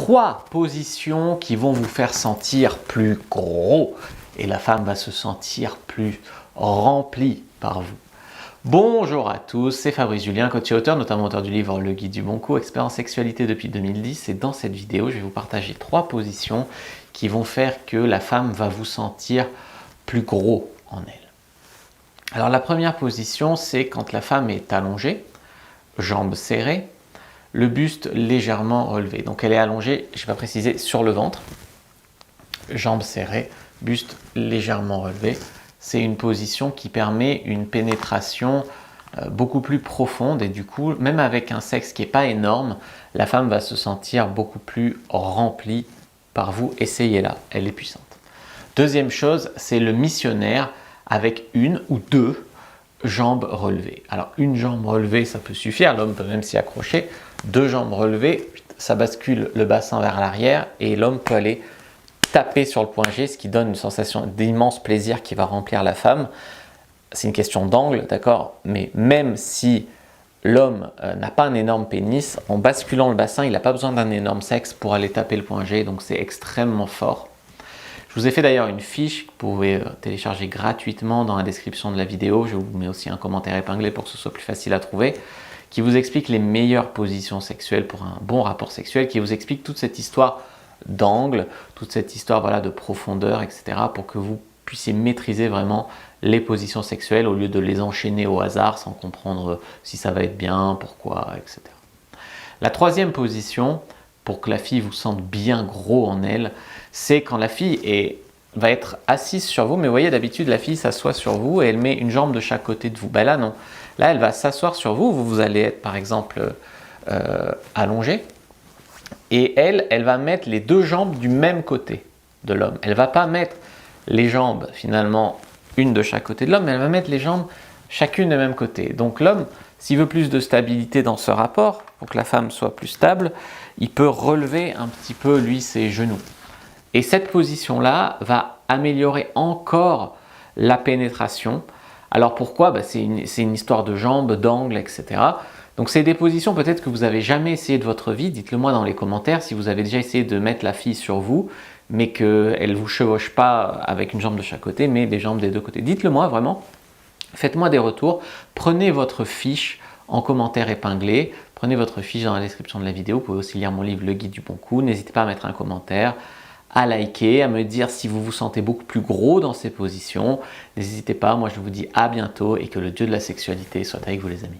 3 positions qui vont vous faire sentir plus gros et la femme va se sentir plus remplie par vous. Bonjour à tous, c'est Fabrice Julien, coach et auteur, notamment auteur du livre Le Guide du Bon Coup, expert en sexualité depuis 2010. Et dans cette vidéo, je vais vous partager 3 positions qui vont faire que la femme va vous sentir plus gros en elle. Alors la première position, c'est quand la femme est allongée, jambes serrées, le buste légèrement relevé. Donc elle est allongée, je vais préciser, sur le ventre, jambes serrées, buste légèrement relevé. C'est une position qui permet une pénétration beaucoup plus profonde et du coup, même avec un sexe qui n'est pas énorme, la femme va se sentir beaucoup plus remplie par vous. Essayez-la, elle est puissante. Deuxième chose, c'est le missionnaire avec une ou 2 jambes relevées. Alors une jambe relevée, ça peut suffire, l'homme peut même s'y accrocher. 2 jambes relevées, ça bascule le bassin vers l'arrière et l'homme peut aller taper sur le point G, ce qui donne une sensation d'immense plaisir qui va remplir la femme. C'est une question d'angle, d'accord? Mais même si l'homme n'a pas un énorme pénis, en basculant le bassin, il n'a pas besoin d'un énorme sexe pour aller taper le point G, donc c'est extrêmement fort. Je vous ai fait d'ailleurs une fiche que vous pouvez télécharger gratuitement dans la description de la vidéo. Je vous mets aussi un commentaire épinglé pour que ce soit plus facile à trouver, qui vous explique les meilleures positions sexuelles pour un bon rapport sexuel, qui vous explique toute cette histoire d'angle, toute cette histoire voilà, de profondeur, etc. pour que vous puissiez maîtriser vraiment les positions sexuelles au lieu de les enchaîner au hasard sans comprendre si ça va être bien, pourquoi, etc. La troisième position, pour que la fille vous sente bien gros en elle, c'est quand la fille va être assise sur vous, mais vous voyez d'habitude la fille s'assoit sur vous et elle met une jambe de chaque côté de vous. Ben là non, là elle va s'asseoir sur vous, vous allez être par exemple allongé et elle va mettre les 2 jambes du même côté de l'homme. Elle ne va pas mettre les jambes finalement une de chaque côté de l'homme, mais elle va mettre les jambes chacune du même côté. Donc l'homme, s'il veut plus de stabilité dans ce rapport, pour que la femme soit plus stable, il peut relever un petit peu lui ses genoux. Et cette position-là va améliorer encore la pénétration. Alors pourquoi? C'est une histoire de jambes, d'angle, etc. Donc c'est des positions peut-être que vous n'avez jamais essayé de votre vie. Dites-le moi dans les commentaires si vous avez déjà essayé de mettre la fille sur vous, mais qu'elle ne vous chevauche pas avec une jambe de chaque côté, mais des jambes des 2 côtés. Dites-le moi vraiment. Faites-moi des retours. Prenez votre fiche en commentaire épinglé. Prenez votre fiche dans la description de la vidéo. Vous pouvez aussi lire mon livre Le Guide du Bon Coup. N'hésitez pas à mettre un commentaire, à liker, à me dire si vous vous sentez beaucoup plus gros dans ces positions. N'hésitez pas, moi je vous dis à bientôt et que le dieu de la sexualité soit avec vous les amis.